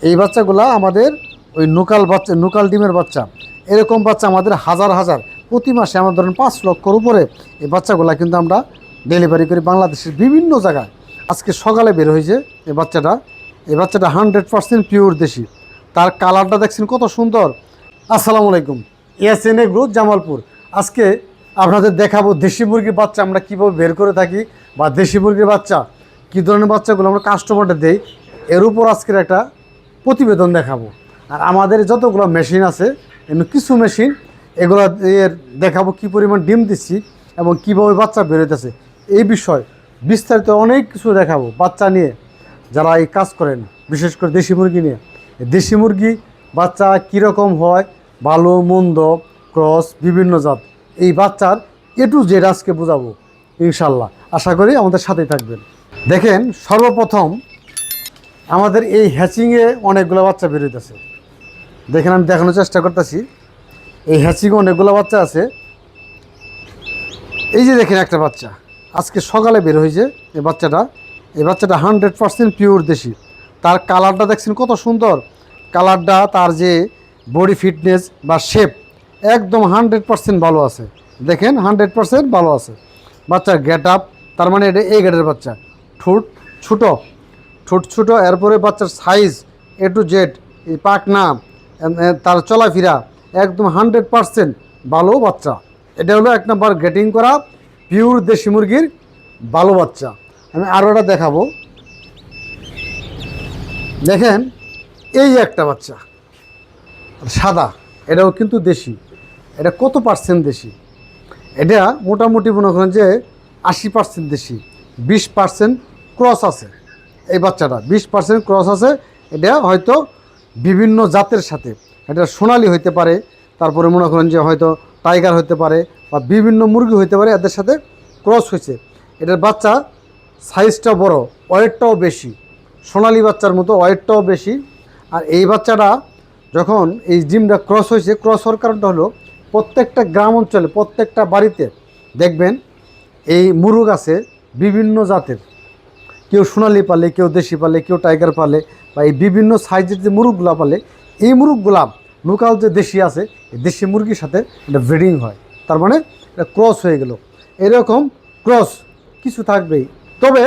এই বাচ্চাগুলা আমাদের ওই নুকাল ডিমের বাচ্চা, এরকম বাচ্চা আমাদের হাজার হাজার প্রতি মাসে আমাদের ধরেন 5 লক্ষর উপরে এই বাচ্চাগুলা কিন্তু আমরা ডেলিভারি করি বাংলাদেশের বিভিন্ন জায়গায়। আজকে সকালে বের হয়েছে এই বাচ্চাটা। এই বাচ্চাটা 100% পিওর দেশি। তার কালারটা দেখছেন কত সুন্দর। আসসালামু আলাইকুম, ইয়াসিন এগ্রো জামালপুর। আজকে আপনাদের দেখাবো দেশি মুরগির বাচ্চা আমরা কীভাবে বের করে থাকি, বা দেশি মুরগির বাচ্চা কী ধরনের বাচ্চাগুলো আমরা কাস্টমারদের দেই, এর উপর আজকের একটা প্রতিবেদন দেখাবো। আর আমাদের যতগুলো মেশিন আছে, কিছু মেশিন এগুলো এর দেখাবো কী পরিমাণ ডিম দিচ্ছি এবং কীভাবে বাচ্চা বেরোতেছে, এই বিষয় বিস্তারিত অনেক কিছু দেখাবো। বাচ্চা নিয়ে যারা এই কাজ করেন, বিশেষ করে দেশি মুরগি নিয়ে, দেশি মুরগি বাচ্চা কীরকম হয়, ভালো মন্দ, ক্রস, বিভিন্ন জাত, এই বাচ্চার এ টু জেড আজকে বোঝাবো ইনশাল্লাহ। আশা করি আমাদের সাথেই থাকবেন। দেখেন, সর্বপ্রথম আমাদের এই হ্যাচিংয়ে অনেকগুলো বাচ্চা বেরোইতেছে। দেখেন, আমি দেখানোর চেষ্টা করতেছি। এই হ্যাচিংয়ে অনেকগুলো বাচ্চা আছে। এই যে দেখেন একটা বাচ্চা আজকে সকালে বের হয়েছে। এই বাচ্চাটা 100% পিওর দেশি। তার কালারটা দেখছেন কত সুন্দর। কালারটা, তার যে বডি ফিটনেস বা শেপ, একদম 100% ভালো আছে। দেখেন 100% ভালো আছে। বাচ্চার গেট আপ, তার মানে এটা এই গেটের বাচ্চা। ঠোঁট ছোটো, এরপরে বাচ্চার সাইজ এ টু জেড, এই পাখনা, তার চলাফেরা একদম 100% ভালো বাচ্চা। এটা হলো 1 নম্বর গেটিং করা পিওর দেশি মুরগির ভালো বাচ্চা। আমি আরও একটা দেখাবো। দেখেন, এই একটা বাচ্চা সাদা, এটাও কিন্তু দেশি। এটা কত পার্সেন্ট দেশি? এটা মোটামুটি মনে করেন যে 80% দেশি, 20% ক্রস আছে। এই বাচ্চাটা 20% ক্রস আছে। এটা হয়তো বিভিন্ন জাতের সাথে, এটা সোনালি হইতে পারে, তারপরে মনে করেন যে হয়তো টাইগার হইতে পারে, বা বিভিন্ন মুরগি হইতে পারে, এদের সাথে ক্রস হয়েছে। এটার বাচ্চা সাইজটা বড়, ওয়েটটাও বেশি, সোনালি বাচ্চার মতো ওয়েটটাও বেশি। আর এই বাচ্চাটা যখন এই ডিমটা ক্রস হয়েছে, ক্রস হওয়ার কারণটা হলো প্রত্যেকটা গ্রাম অঞ্চলে, প্রত্যেকটা বাড়িতে দেখবেন এই মুরগ আছে বিভিন্ন জাতের। কেউ সোনালি পালে, কেউ দেশি পালে, কেউ টাইগার পালে, বা এই বিভিন্ন সাইজের যে মুরগগুলা পালে, এই মুরগগুলা লোকাল যে দেশি আছে, এই দেশি মুরগির সাথে এটা ব্রিডিং হয়। তার মানে এটা ক্রস হয়ে গেল। এরকম ক্রস কিছু থাকবেই। তবে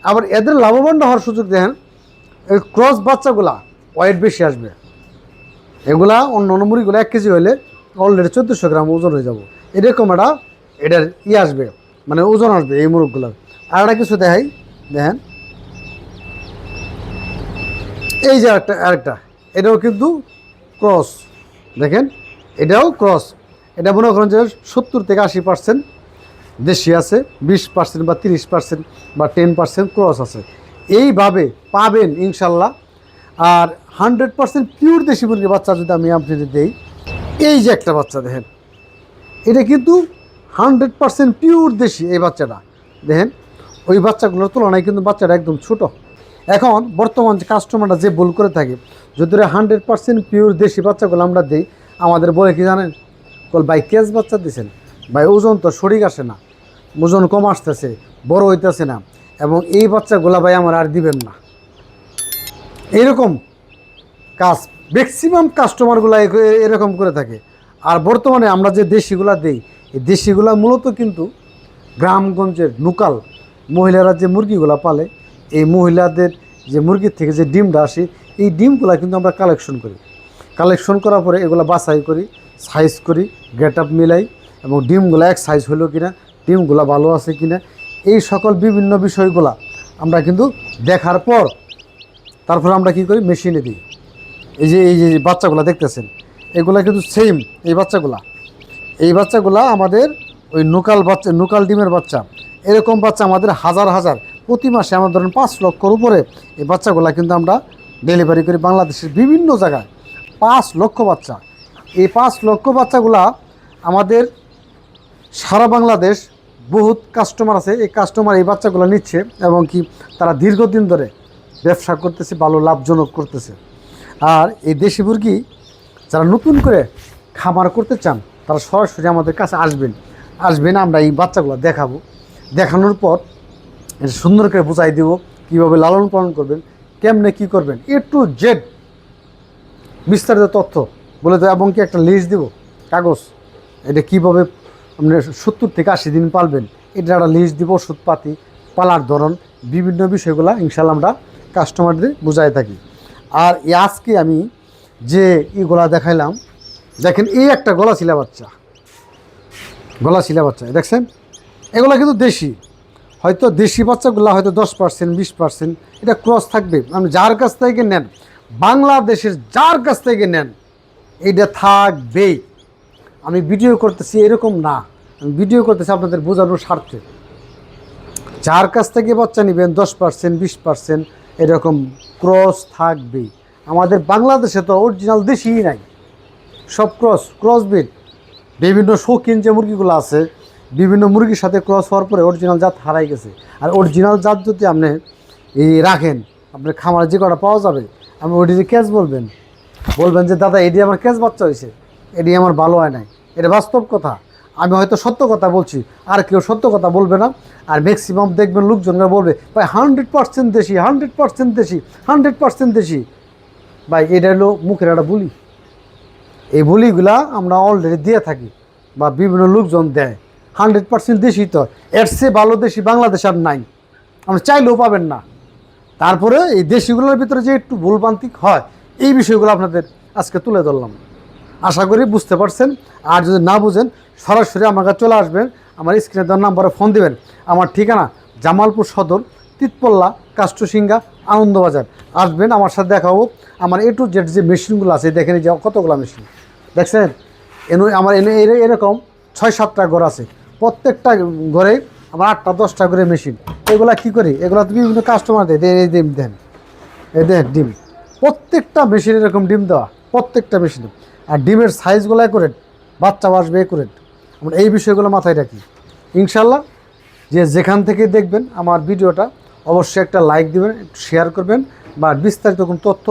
আবার এদের লাভবান হওয়ার সুযোগ দেখেন, এই ক্রস বাচ্চাগুলা ওয়েট বেশি আসবে। এগুলা অন্য অন্য মুরগিগুলো 1 কেজি হলে অলরেডি 1400 গ্রাম ওজন হয়ে যাব। এরকম এটার আসবে, মানে ওজন আসবে এই মুরগগুলার। আর একটা কিছু দেখাই, দেখেন এই যে আরেকটা, এটাও কিন্তু ক্রস। দেখেন, এটাও ক্রস। এটা মনে করেন যে 70 থেকে 80% দেশি আছে, 20% বা 30% বা 10% ক্রস আছে। এইভাবে পাবেন ইনশাল্লাহ। আর 100% পিওর দেশি মুরগির বাচ্চা যদি আমি আপনাদের দেই, এই যে একটা বাচ্চা দেখেন, এটা কিন্তু 100% পিওর দেশি। এই বাচ্চাটা দেখেন, ওই বাচ্চাগুলোর তুলনায় কিন্তু বাচ্চাটা একদম ছোট। এখন বর্তমান যে কাস্টমাররা যে ভুল করে থাকে, যদি 100% পিওর দেশি বাচ্চাগুলো আমরা দিই, আমাদের বলে কি জানেন, ভাই কেস বাচ্চা দিয়েছেন, ভাই ওজন তো সঠিক আসে না, ওজন কম আসতেছে, বড় হইতেছে না, এবং এই বাচ্চাগুলা ভাই আমার আর দিবেন না। এইরকম কাজ ম্যাক্সিমাম কাস্টমারগুলো এরকম করে থাকে। আর বর্তমানে আমরা যে দেশিগুলা দেই, এই দেশিগুলা মূলত কিন্তু গ্রামগঞ্জের লোকাল মহিলারা যে মুরগিগুলা পালে, এই মহিলাদের যে মুরগির থেকে যে ডিমটা আসে, এই ডিমগুলা কিন্তু আমরা কালেকশন করার পরে এগুলো বাছাই করি, সাইজ করি, গেট আপ মিলাই, এবং ডিমগুলো এক সাইজ হলো কিনা, ডিমগুলো ভালো আছে কিনা, এই সকল বিভিন্ন বিষয়গুলা আমরা কিন্তু দেখার পর তারপরে আমরা কি করি, মেশিনে দিই। এই যে বাচ্চাগুলো দেখতেছেন, এগুলা কিন্তু সেম। এই বাচ্চাগুলা আমাদের ওই নুকাল ডিমের বাচ্চা, এরকম বাচ্চা আমাদের হাজার হাজার প্রতি মাসে আমাদের ধরেন 5 লক্ষর উপরে এই বাচ্চাগুলা কিন্তু আমরা ডেলিভারি করি বাংলাদেশের বিভিন্ন জায়গায়। 5 লক্ষ বাচ্চা। এই 5 লক্ষ বাচ্চাগুলা আমাদের সারা বাংলাদেশ বহুত কাস্টমার আছে। এই কাস্টমার এই বাচ্চাগুলো নিচ্ছে, এবং কি তারা দীর্ঘদিন ধরে ব্যবসা করতেছে, ভালো লাভজনক করতেছে। আর এই দেশি মুরগি যারা নতুন করে খামার করতে চান, তারা সরাসরি আমাদের কাছে আসবেন। আমরা এই বাচ্চাগুলো দেখাবো। দেখানোর পর এটা সুন্দর করে বোঝাই দেব কীভাবে লালন পালন করবেন, কেমনে কি করবেন, এ টু জেড বিস্তারিত তথ্য বলে দেবো এবং কি একটা লিস্ট দিব কাগজ, এটা কীভাবে আপনি 70 থেকে 80 দিন পালবেন, এটা একটা লিস্ট দিব, ওষুধপাতি, পালার ধরন, বিভিন্ন বিষয়গুলো ইনশাল্লাহ আমরা কাস্টমারদের বুঝাই থাকি। আর আজকে আমি যে ইগুলা দেখাইলাম, দেখেন এই একটা গলাচিলা বাচ্চা, দেখছেন, এগুলো কিন্তু দেশি, হয়তো দেশি বাচ্চাগুলো হয়তো 10% 20% এটা ক্রস থাকবে। আপনি যার কাছ থেকে নেন, বাংলাদেশের যার কাছ থেকে নেন, এটা থাকবেই। আমি ভিডিও করতেছি এরকম না, আমি ভিডিও করতেছি আপনাদের বোঝানোর স্বার্থে। যার কাছ থেকে বাচ্চা নেবেন 10% 20% এরকম ক্রস থাকবেই। আমাদের বাংলাদেশে তো অরিজিনাল দেশিই নাই, সব ক্রসবিট। বিভিন্ন শৌখিন যে মুরগিগুলো আছে, বিভিন্ন মুরগির সাথে ক্রস হওয়ার পরে অরিজিনাল জাত হারাই গেছে। আর অরিজিনাল জাত যদি আপনি রাখেন, আপনার খামারে যে কটা পাওয়া যাবে, আপনি ওইটি যে ক্যাচ বলবেন যে দাদা এটি আমার ক্যাচ বাচ্চা হয়েছে, এটি আমার ভালো হয় নাই, এটা বাস্তব কথা। আমি হয়তো সত্য কথা বলছি, আর কেউ সত্য কথা বলবে না। আর ম্যাক্সিমাম দেখবেন লোকজনরা বলবে ভাই 100% দেশি, 100% দেশি, 100% দেশি। ভাই এটা হলো মুখের একটা বুলি। এই বলিগুলা আমরা অলরেডি দিয়ে থাকি বা বিভিন্ন লোকজন দেয়। 100% দেশি, তো এর চেয়ে ভালো দেশি বাংলাদেশ আর নাই, আমরা চাইলেও পাবেন না। তারপরে এই দেশিগুলোর ভিতরে যে একটু ভুলপ্রান্তিক হয়, এই বিষয়গুলো আপনাদের আজকে তুলে ধরলাম। আশা করি বুঝতে পারছেন। আর যদি না বুঝেন, সরাসরি আমার কাছে চলে আসবেন, আমার স্ক্রিনে দেওয়ার নাম্বারে ফোন দিবেন। আমার ঠিকানা জামালপুর সদর, তিতপল্লা, কাষ্টসিঙ্গা, আনন্দবাজার। আসবেন, আমার সাথে দেখা হোক। আমার A to Z যে মেশিনগুলো আছে, দেখেন যে কতগুলো মেশিন দেখছেন। আমার এরকম 6-7টা ঘর আছে, প্রত্যেকটা ঘরে আমার 8টা-10টা করে মেশিন। এগুলা কি করি, এগুলো তো বিভিন্ন কাস্টমার দেয়, এই ডিম দেন, এই দেন ডিম, প্রত্যেকটা মেশিন এরকম ডিম দেওয়া, প্রত্যেকটা মেশিনে। আর ডিমের সাইজগুলো অ্যাকুরেট, বাচ্চা আসবে অ্যাকুরেট। আমরা এই বিষয়গুলো মাথায় রাখি। ইনশাল্লাহ যে যেখান থেকে দেখবেন আমার ভিডিওটা, অবশ্যই একটা লাইক দিবেন, একটু শেয়ার করবেন, বা বিস্তারিত কোনো তথ্য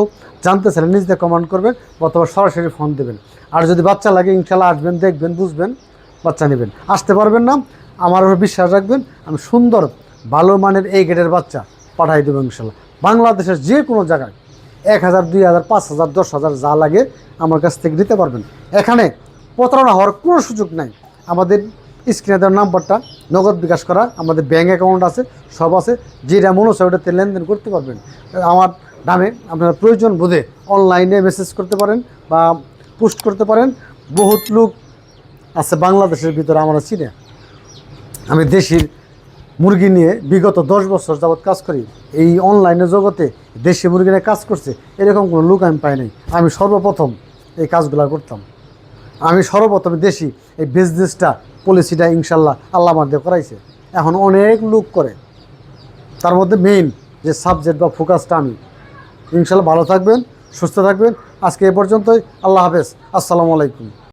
জানতে চাইলে নিজেদের কমেন্ট করবেন, অথবা সরাসরি ফোন দেবেন। আর যদি বাচ্চা লাগে ইনশাল্লাহ আসবেন, দেখবেন, বুঝবেন, বাচ্চা নেবেন। আসতে পারবেন না, আমার উপর বিশ্বাস রাখবেন, আমি সুন্দর ভালো মানের এই গেটের বাচ্চা পাঠাই দেবো ইনশাল্লাহ। বাংলাদেশের যে কোনো জায়গায় 1000, 2000, 5000, 10,000 যা লাগে আমার কাছ থেকে নিতে পারবেন। এখানে প্রতারণা হওয়ার কোনো সুযোগ নাই। আমাদের স্ক্রিনে দেওয়ার নাম্বারটা নগদ বিকাশ করা, আমাদের ব্যাঙ্ক অ্যাকাউন্ট আছে, সব আছে, যেটা মনে হচ্ছে ওটাতে লেনদেন করতে পারবেন। আমার নামে আপনারা প্রয়োজন বোধে অনলাইনে মেসেজ করতে পারেন বা পোস্ট করতে পারেন। বহুত লোক আছে বাংলাদেশের ভিতরে আমরা চিনি। আমি দেশির মুরগি নিয়ে বিগত 10 বছর যাবৎ কাজ করি। এই অনলাইনের জগতে দেশি মুরগি নিয়ে কাজ করছে এরকম কোনো লোক আমি পাই নাই। আমি সর্বপ্রথম এই কাজগুলো করতাম। আমি সর্বপ্রথম দেশি এই বিজনেসটা, পলিসিটা ইনশাল্লাহ আল্লাহ আমাদের করাইছে। এখন অনেক লোক করে, তার মধ্যে মেইন যে সাবজেক্ট বা ফোকাসটা আমি। ইনশাল্লাহ ভালো থাকবেন, সুস্থ থাকবেন। আজকে এ পর্যন্তই। আল্লাহ হাফেজ, আসসালামু আলাইকুম।